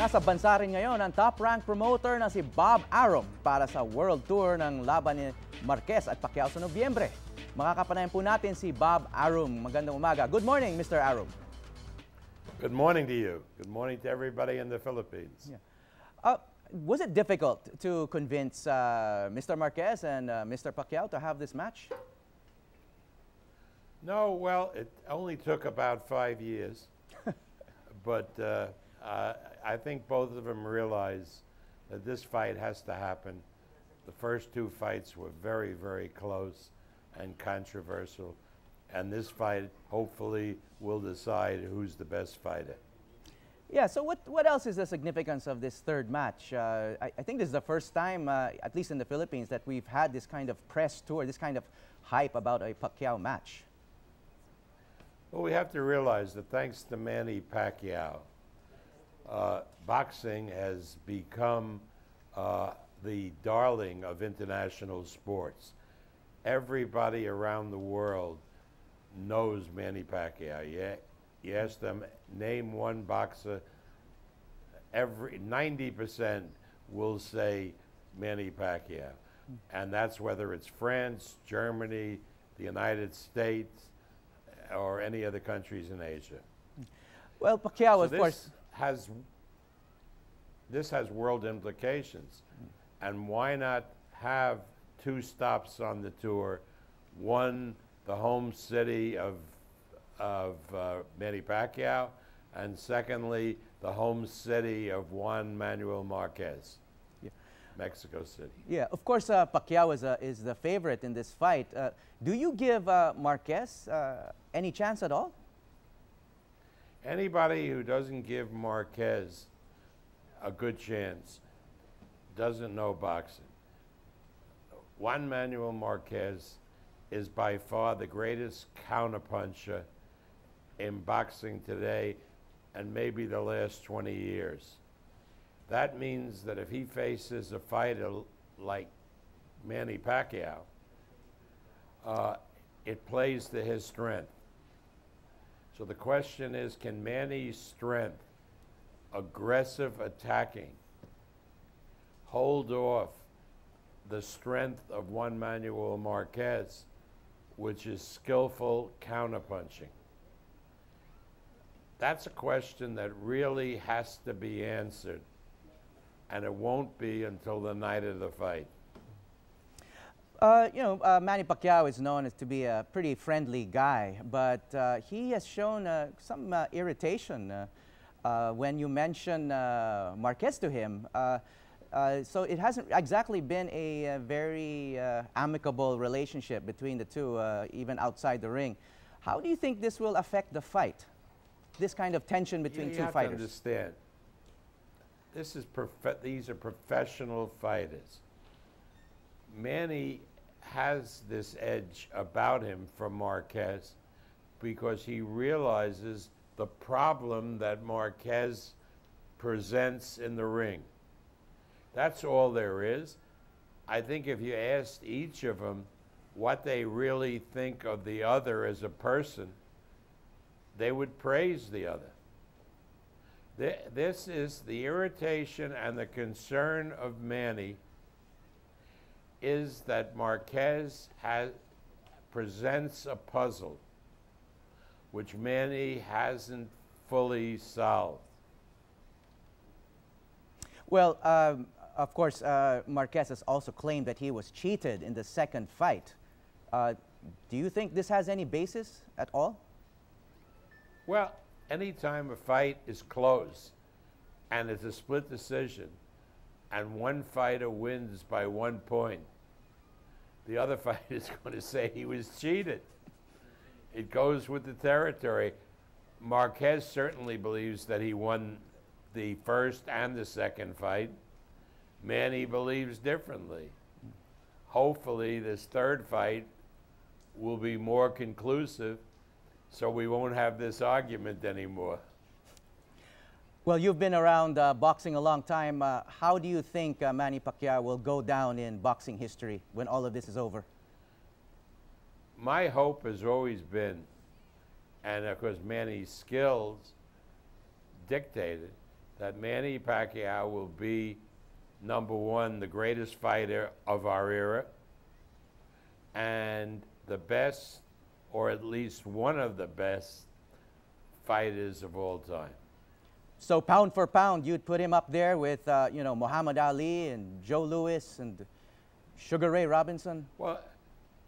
Nasa bansa rin ngayon ang top-ranked promoter na si Bob Arum para sa World Tour ng laban ni Marquez at Pacquiao sa Nobyembre. Makakapanayan po natin si Bob Arum. Magandang umaga. Good morning, Mr. Arum. Good morning to you. Good morning to everybody in the Philippines. Yeah. Was it difficult to convince Mr. Marquez and Mr. Pacquiao to have this match? No, well, it only took about 5 years, but I think both of them realize that this fight has to happen. The first two fights were very, very close and controversial, and this fight hopefully will decide who's the best fighter. Yeah, so what else is the significance of this third match? I think this is the first time, at least in the Philippines, that we've had this kind of press tour, this kind of hype about a Pacquiao match. Well, we have to realize that thanks to Manny Pacquiao, boxing has become the darling of international sports. Everybody around the world knows Manny Pacquiao. You ask them, name one boxer, 90% will say Manny Pacquiao. And that's whether it's France, Germany, the United States, or any other countries in Asia. Well, Pacquiao, so of course. This has world implications. And why not have two stops on the tour? One, the home city of Manny Pacquiao, and secondly, the home city of Juan Manuel Marquez, Mexico City. Yeah, of course, Pacquiao is the favorite in this fight. Do you give Marquez any chance at all? Anybody who doesn't give Marquez a good chance doesn't know boxing. Juan Manuel Marquez is by far the greatest counterpuncher in boxing today and maybe the last 20 years. That means that if he faces a fighter like Manny Pacquiao, it plays to his strength. So the question is, can Manny's strength, aggressive attacking, hold off the strength of Juan Manuel Marquez, which is skillful counterpunching? That's a question that really has to be answered, and it won't be until the night of the fight. Manny Pacquiao is known as to be a pretty friendly guy, but he has shown some irritation when you mention Marquez to him. So it hasn't exactly been a very amicable relationship between the two, even outside the ring. How do you think this will affect the fight? This kind of tension between two fighters? You have to understand, these are professional fighters. Manny has this edge about him from Marquez because he realizes the problem that Marquez presents in the ring. That's all there is. I think if you asked each of them what they really think of the other as a person, they would praise the other. This is the irritation and the concern of Manny, is that Marquez presents a puzzle which Manny hasn't fully solved. Well, of course, Marquez has also claimed that he was cheated in the second fight. Do you think this has any basis at all? Well, anytime a fight is close and it's a split decision and one fighter wins by 1 point, the other fighter is going to say he was cheated. It goes with the territory. Marquez certainly believes that he won the first and the second fight. Manny believes differently. Hopefully this third fight will be more conclusive, so we won't have this argument anymore. Well, you've been around boxing a long time. How do you think Manny Pacquiao will go down in boxing history when all of this is over? My hope has always been, and of course Manny's skills dictated, that Manny Pacquiao will be, number one, the greatest fighter of our era, and the best, or at least one of the best, fighters of all time. So pound for pound, you'd put him up there with, you know, Muhammad Ali and Joe Louis and Sugar Ray Robinson? Well,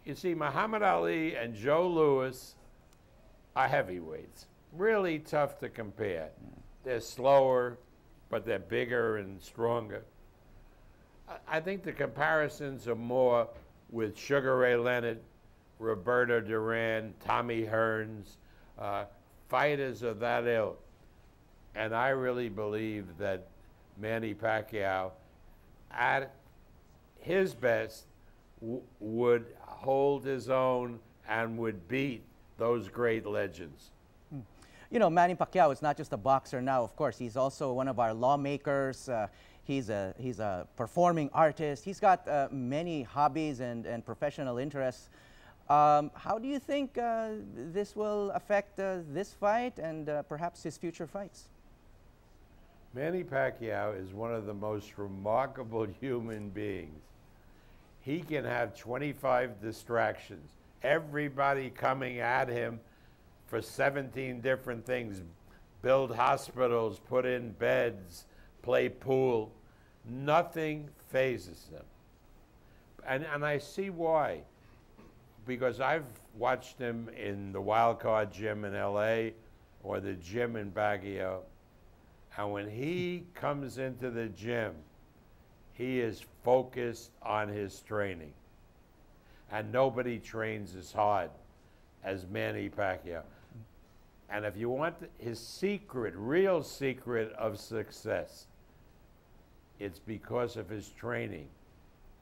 you see, Muhammad Ali and Joe Louis are heavyweights. Really tough to compare. They're slower, but they're bigger and stronger. I think the comparisons are more with Sugar Ray Leonard, Roberto Duran, Tommy Hearns, fighters of that ilk. And I really believe that Manny Pacquiao, at his best, would hold his own and would beat those great legends. You know, Manny Pacquiao is not just a boxer now, of course. He's also one of our lawmakers. He's a performing artist. He's got many hobbies and professional interests. How do you think this will affect this fight and perhaps his future fights? Manny Pacquiao is one of the most remarkable human beings. He can have 25 distractions, everybody coming at him for 17 different things, build hospitals, put in beds, play pool. Nothing phases him. And I see why. Because I've watched him in the Wild Card gym in LA or the gym in Baguio. And when he comes into the gym, he is focused on his training. And nobody trains as hard as Manny Pacquiao. And if you want his secret, real secret of success, it's because of his training.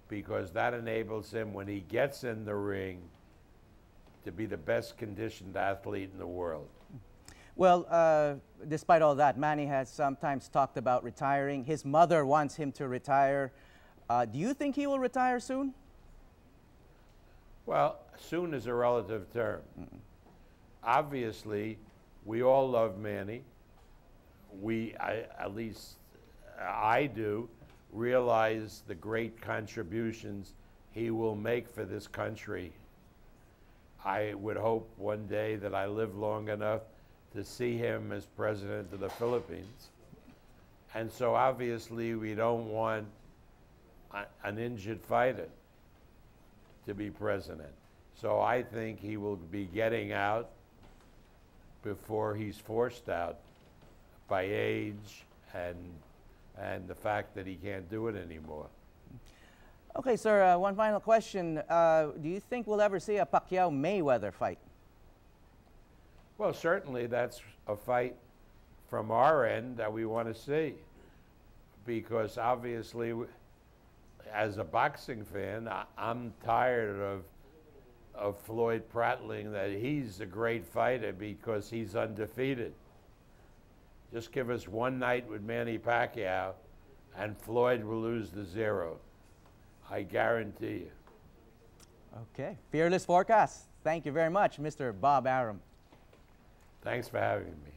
Because that enables him, when he gets in the ring, to be the best conditioned athlete in the world. Well, despite all that, Manny has sometimes talked about retiring. His mother wants him to retire. Do you think he will retire soon? Well, soon is a relative term. Obviously, we all love Manny. At least I do, realize the great contributions he will make for this country. I would hope one day that I live long enough to see him as president of the Philippines. And so obviously we don't want an injured fighter to be president. So I think he will be getting out before he's forced out by age and the fact that he can't do it anymore. Okay, sir, one final question. Do you think we'll ever see a Pacquiao-Mayweather fight? Well, certainly that's a fight from our end that we want to see. Because obviously, as a boxing fan, I'm tired of Floyd prattling that he's a great fighter because he's undefeated. Just give us one night with Manny Pacquiao and Floyd will lose the 0. I guarantee you. Okay. Fearless forecast. Thank you very much, Mr. Bob Arum. Thanks for having me.